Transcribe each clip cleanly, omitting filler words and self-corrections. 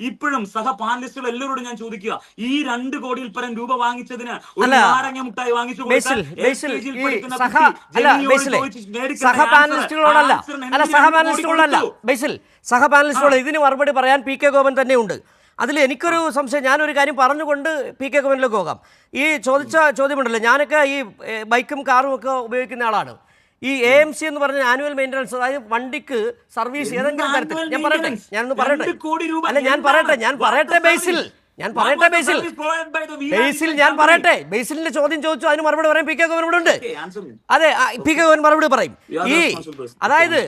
ഇപ്പോഴും സഹ പാനലിസ്റ്റുകൾ എല്ലാവരോടും ഞാൻ ചോദിക്കുക, ഈ 2 കോടിയിൽ പരം രൂപ വാങ്ങിച്ചതിന് ഒരു നാരങ്ങ മുട്ടായി വാങ്ങിച്ചു സഹപാനലിസ്റ്റുകളോട് ഇതിന് മറുപടി പറയാൻ പി.കെ. ഗോപൻ തന്നെയുണ്ട്. അതിൽ എനിക്കൊരു സംശയം, ഞാനൊരു കാര്യം പറഞ്ഞുകൊണ്ട് പി.കെ. ഗോപനിലേക്ക് പോകാം. ഈ ചോദിച്ച ചോദ്യമുണ്ടല്ലോ, ഞാനൊക്കെ ഈ ബൈക്കും കാറും ഒക്കെ ഉപയോഗിക്കുന്ന ആളാണ്. ഈ AMC എന്ന് പറഞ്ഞ ആനുവൽ മെയിൻ്റനൻസ്, അതായത് വണ്ടിക്ക് സർവീസ് ഏതെങ്കിലും തരത്തിൽ, ഞാനൊന്ന് പറയട്ടെ ബേസിലിന്റെ ചോദ്യം ചോദിച്ചു, അതിന് മറുപടി പറയാൻ പി.കെ. ഗോപൻ ഇവിടെ ഉണ്ട്. അതെ, പി.കെ. ഗോപൻ മറുപടി പറയും. അതായത്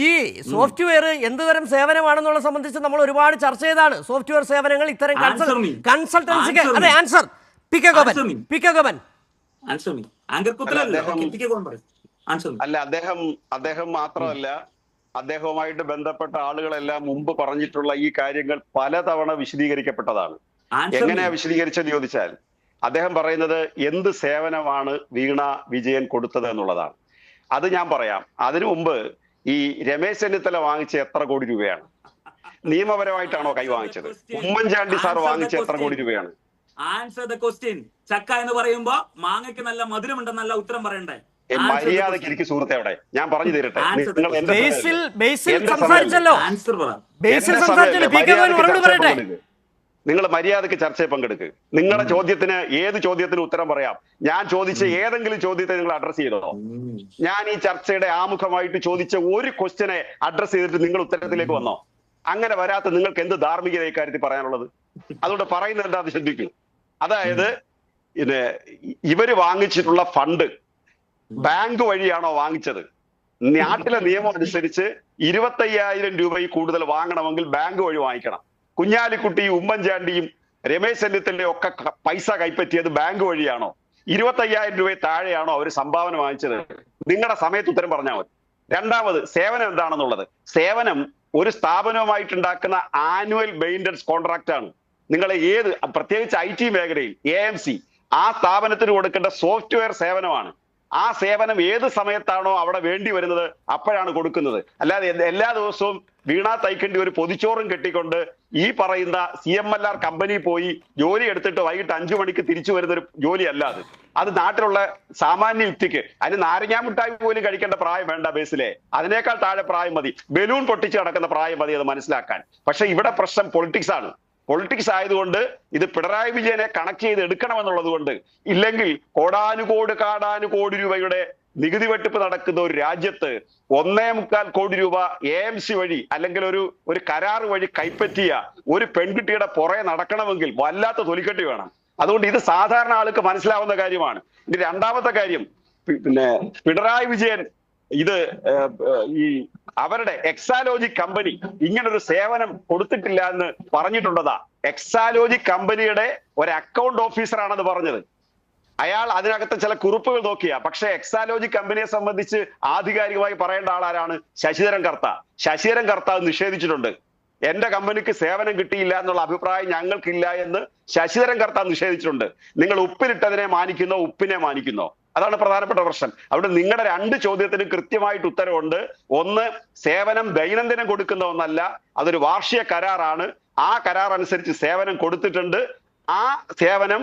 ഈ സോഫ്റ്റ്വെയർ എന്ത് തരം സേവനമാണെന്നുള്ള സംബന്ധിച്ച് നമ്മൾ ഒരുപാട് ചർച്ച ചെയ്താണ്. സോഫ്റ്റ്വെയർ സേവനങ്ങൾ ഇത്തരം കൺസൾട്ടൻസിക്ക്. അതെ, ആൻസർ പി.കെ. ഗോപൻ. അല്ല, അദ്ദേഹം മാത്രമല്ല, അദ്ദേഹവുമായിട്ട് ബന്ധപ്പെട്ട ആളുകളെല്ലാം മുമ്പ് പറഞ്ഞിട്ടുള്ള ഈ കാര്യങ്ങൾ പലതവണ വിശദീകരിക്കപ്പെട്ടതാണ്. എങ്ങനെയാ വിശദീകരിച്ചെന്ന് ചോദിച്ചാൽ, അദ്ദേഹം പറയുന്നത് എന്ത് സേവനമാണ് വീണ വിജയൻ കൊടുത്തത് എന്നുള്ളതാണ്. അത് ഞാൻ പറയാം. അതിനു മുമ്പ് ഈ രമേശ് ചെന്നിത്തല വാങ്ങിച്ച എത്ര കോടി രൂപയാണ്? നിയമപരമായിട്ടാണോ കൈവാങ്ങിച്ചത്? ഉമ്മൻചാണ്ടി സാർ വാങ്ങിച്ച എത്ര കോടി രൂപയാണ്? Answer the question. ചക്ക എന്ന് പറയുമ്പോ മാങ്ങയ്ക്ക് നല്ല മധുരമുണ്ടെന്നല്ല ഉത്തരം പറയണ്ടേ? മര്യാദക്ക് എനിക്ക് സുഹൃത്തെ, അവിടെ ഞാൻ പറഞ്ഞു തരട്ടെ. നിങ്ങൾ മര്യാദക്ക് ചർച്ചയിൽ പങ്കെടുക്കുക. നിങ്ങളുടെ ചോദ്യത്തിന്, ഏത് ചോദ്യത്തിന് ഉത്തരം പറയാം. ഞാൻ ചോദിച്ച ഏതെങ്കിലും ചോദ്യത്തെ നിങ്ങൾ അഡ്രസ് ചെയ്തോ? ഞാൻ ഈ ചർച്ചയുടെ ആമുഖമായിട്ട് ചോദിച്ച ഒരു ക്വസ്റ്റ്യനെ അഡ്രസ് ചെയ്തിട്ട് നിങ്ങൾ ഉത്തരത്തിലേക്ക് വന്നോ? അങ്ങനെ വരാത്ത നിങ്ങൾക്ക് എന്ത് ധാർമ്മികത ഇക്കാര്യത്തിൽ പറയാനുള്ളത്? അതുകൊണ്ട് പറയുന്നത് എന്താ ശ്രദ്ധിക്കൂ. അതായത് ഇവര് വാങ്ങിച്ചിട്ടുള്ള ഫണ്ട് ബാങ്ക് വഴിയാണോ വാങ്ങിച്ചത്? നാട്ടിലെ നിയമം അനുസരിച്ച് 25,000 രൂപയിൽ കൂടുതൽ വാങ്ങണമെങ്കിൽ ബാങ്ക് വഴി വാങ്ങിക്കണം. കുഞ്ഞാലിക്കുട്ടിയും ഉമ്മൻചാണ്ടിയും രമേശ് ചെന്നിത്തലയും ഒക്കെ പൈസ കൈപ്പറ്റിയത് ബാങ്ക് വഴിയാണോ? 25,000 രൂപയിൽ താഴെയാണോ അവർ സംഭാവന വാങ്ങിച്ചത്? നിങ്ങളുടെ സമയത്ത് ഉത്തരം പറഞ്ഞാൽ മതി. രണ്ടാമത്, സേവനം എന്താണെന്നുള്ളത്. സേവനം ഒരു സ്ഥാപനവുമായിട്ടുണ്ടാക്കുന്ന ആനുവൽ മെയിൻ്റനൻസ് കോൺട്രാക്ട് ആണ്. നിങ്ങൾ ഏത്, പ്രത്യേകിച്ച് IT മേഖലയിൽ AMC ആ സ്ഥാപനത്തിന് കൊടുക്കേണ്ട സോഫ്റ്റ്വെയർ സേവനമാണ്. ആ സേവനം ഏത് സമയത്താണോ അവിടെ വേണ്ടി വരുന്നത് അപ്പോഴാണ് കൊടുക്കുന്നത്. അല്ലാതെ എല്ലാ ദിവസവും വീണ തൈക്കണ്ടി ഒരു പൊതിച്ചോറും കെട്ടിക്കൊണ്ട് ഈ പറയുന്ന CMLR കമ്പനി പോയി ജോലി എടുത്തിട്ട് വൈകിട്ട് 5 മണിക്ക് തിരിച്ചു വരുന്ന ഒരു ജോലി അല്ലാതെ. അത് നാട്ടിലുള്ള സാമാന്യ യുക്തിക്ക്, അതിന് നാരങ്ങാമിഠായി പോലും കഴിക്കേണ്ട പ്രായം വേണ്ട ബേസിലെ, അതിനേക്കാൾ താഴെ പ്രായം മതി. ബലൂൺ പൊട്ടിച്ച് നടക്കുന്ന പ്രായം മതി അത് മനസ്സിലാക്കാൻ. പക്ഷെ ഇവിടെ പ്രശ്നം പൊളിറ്റിക്സ് ആണ്. പൊളിറ്റിക്സ് ആയതുകൊണ്ട് ഇത് പിണറായി വിജയനെ കണക്ട് ചെയ്ത് എടുക്കണമെന്നുള്ളത് കൊണ്ട്, ഇല്ലെങ്കിൽ കോടാനുകോടി രൂപയുടെ നികുതി വെട്ടിപ്പ് നടക്കുന്ന ഒരു രാജ്യത്ത് 1.25 കോടി രൂപ AMC വഴി അല്ലെങ്കിൽ ഒരു കരാർ വഴി കൈപ്പറ്റിയ ഒരു പെൺകുട്ടിയുടെ പുറകെ നടക്കണമെങ്കിൽ വല്ലാത്ത തൊലിക്കെട്ടി വേണം. അതുകൊണ്ട് ഇത് സാധാരണ ആൾക്ക് മനസ്സിലാവുന്ന കാര്യമാണ്. ഇനി രണ്ടാമത്തെ കാര്യം, പിണറായി വിജയൻ ഇത് ഈ അവരുടെ എക്സാലോജി കമ്പനി ഇങ്ങനൊരു സേവനം കൊടുത്തിട്ടില്ല എന്ന് പറഞ്ഞിട്ടുള്ളതാ. എക്സാലോജി കമ്പനിയുടെ ഒരു അക്കൗണ്ട് ഓഫീസറാണെന്ന് പറഞ്ഞത്. അയാൾ അതിനകത്ത് ചില കുറിപ്പുകൾ നോക്കിയ. പക്ഷെ എക്സാലോജി കമ്പനിയെ സംബന്ധിച്ച് ആധികാരികമായി പറയേണ്ട ആളാരാണ്? ശശിധരൻ കർത്ത. ശശിധരൻ കർത്ത നിഷേധിച്ചിട്ടുണ്ട്. എന്റെ കമ്പനിക്ക് സേവനം കിട്ടിയില്ല എന്നുള്ള അഭിപ്രായം ഞങ്ങൾക്കില്ല എന്ന് ശശിധരൻ കർത്ത നിഷേധിച്ചിട്ടുണ്ട്. നിങ്ങൾ ഉപ്പിലിട്ടതിനെ മാനിക്കുന്നോ ഉപ്പിനെ മാനിക്കുന്നോ? അതാണ് പ്രധാനപ്പെട്ട പ്രശ്നം. അവിടെ നിങ്ങളുടെ 2 ചോദ്യത്തിന് കൃത്യമായിട്ട് ഉത്തരവുണ്ട്. ഒന്ന്, സേവനം ദൈനംദിനം കൊടുക്കുന്ന ഒന്നല്ല, അതൊരു വാർഷിക കരാറാണ്. ആ കരാർ അനുസരിച്ച് സേവനം കൊടുത്തിട്ടുണ്ട്. ആ സേവനം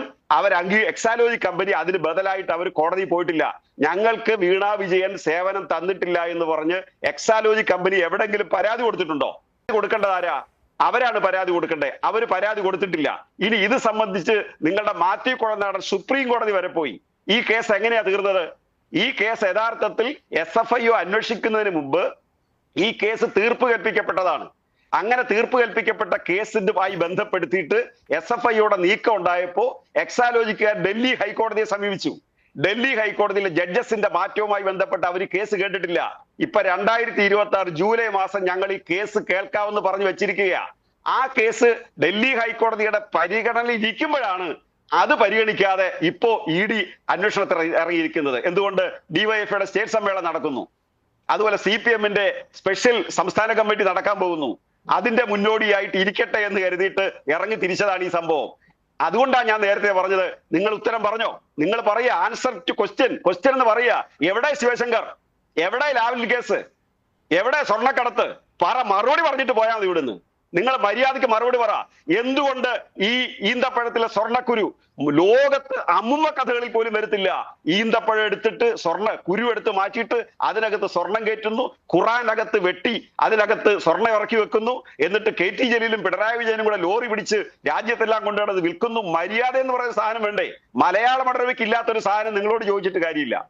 എക്സാലോജി കമ്പനി അതിന് ബദലായിട്ട് അവർ കോടതി പോയിട്ടില്ല. ഞങ്ങൾക്ക് വീണ വിജയൻ സേവനം തന്നിട്ടില്ല എന്ന് പറഞ്ഞ് എക്സാലോജി കമ്പനി എവിടെങ്കിലും പരാതി കൊടുത്തിട്ടുണ്ടോ? കൊടുക്കേണ്ടത് ആരാ? അവരാണ് പരാതി കൊടുക്കണ്ടേ. അവർ പരാതി കൊടുത്തിട്ടില്ല. ഇനി ഇത് സംബന്ധിച്ച് നിങ്ങളുടെ മാത്യു കുഴൽനാടൻ സുപ്രീം കോടതി വരെ പോയി. ഈ കേസ് എങ്ങനെയാ തീർന്നത്? ഈ കേസ് യഥാർത്ഥത്തിൽ SFIO അന്വേഷിക്കുന്നതിന് മുമ്പ് ഈ കേസ് തീർപ്പ് കൽപ്പിക്കപ്പെട്ടതാണ്. അങ്ങനെ തീർപ്പ് കൽപ്പിക്കപ്പെട്ട കേസുമായി ബന്ധപ്പെടുത്തിയിട്ട് SFIOയുടെ നീക്കം ഉണ്ടായപ്പോ എക്സാലോജിക്കാർ ഡൽഹി ഹൈക്കോടതിയെ സമീപിച്ചു. ഡൽഹി ഹൈക്കോടതിയിലെ ജഡ്ജസിന്റെ മാറ്റവുമായി ബന്ധപ്പെട്ട് അവർ കേസ് കേട്ടിട്ടില്ല. ഇപ്പൊ 2026 ജൂലൈ മാസം ഞങ്ങൾ ഈ കേസ് കേൾക്കാമെന്ന് പറഞ്ഞു വെച്ചിരിക്കുകയാ. ആ കേസ് ഡൽഹി ഹൈക്കോടതിയുടെ പരിഗണനയിൽ ഇരിക്കുമ്പോഴാണ് അത് പരിഗണിക്കാതെ ഇപ്പോ ED അന്വേഷണത്തിൽ ഇറങ്ങിയിരിക്കുന്നത്. എന്തുകൊണ്ട്? DYFIയുടെ സ്റ്റേറ്റ് സമ്മേളനം നടക്കുന്നു. അതുപോലെ CPMന്റെ സ്പെഷ്യൽ സംസ്ഥാന കമ്മിറ്റി നടക്കാൻ പോകുന്നു. അതിന്റെ മുന്നോടിയായിട്ട് ഇരിക്കട്ടെ എന്ന് കരുതിയിട്ട് ഇറങ്ങി തിരിച്ചതാണ് ഈ സംഭവം. അതുകൊണ്ടാണ് ഞാൻ നേരത്തെ പറഞ്ഞത്, നിങ്ങൾ ഉത്തരം പറഞ്ഞോ? നിങ്ങൾ പറയുക, ആൻസർ ടു ക്വസ്റ്റ്യൻ എന്ന് പറയുക. എവിടെ ശിവശങ്കർ? എവിടെ ലാവ്ലിൻ കേസ്? എവിടെ സ്വർണ്ണക്കടത്ത്? മറുപടി പറഞ്ഞിട്ട് പോയാൽ മതി ഇവിടുന്ന്. നിങ്ങൾ മര്യാദയ്ക്ക് മറുപടി പറ. എന്തുകൊണ്ട് ഈ ഈന്തപ്പഴത്തിലെ സ്വർണ്ണക്കുരു ലോകത്ത് അമ്മുമ്മ കഥകളിൽ പോലും വരത്തില്ല? ഈന്തപ്പഴം എടുത്തിട്ട് കുരു എടുത്ത് മാറ്റിയിട്ട് അതിനകത്ത് സ്വർണം കയറ്റുന്നു, ഖുറാനകത്ത് വെട്ടി അതിനകത്ത് സ്വർണ്ണം ഇറക്കി വെക്കുന്നു, എന്നിട്ട് KT ജലീലും പിണറായി വിജയനും കൂടെ ലോറി പിടിച്ച് രാജ്യത്തെല്ലാം കൊണ്ടുവന്നത് വിൽക്കുന്നു. മര്യാദ എന്ന് പറയുന്ന സാധനം വേണ്ടേ? മലയാള മനോരമയ്ക്ക് ഇല്ലാത്തൊരു സാധനം നിങ്ങളോട് ചോദിച്ചിട്ട് കാര്യമില്ല.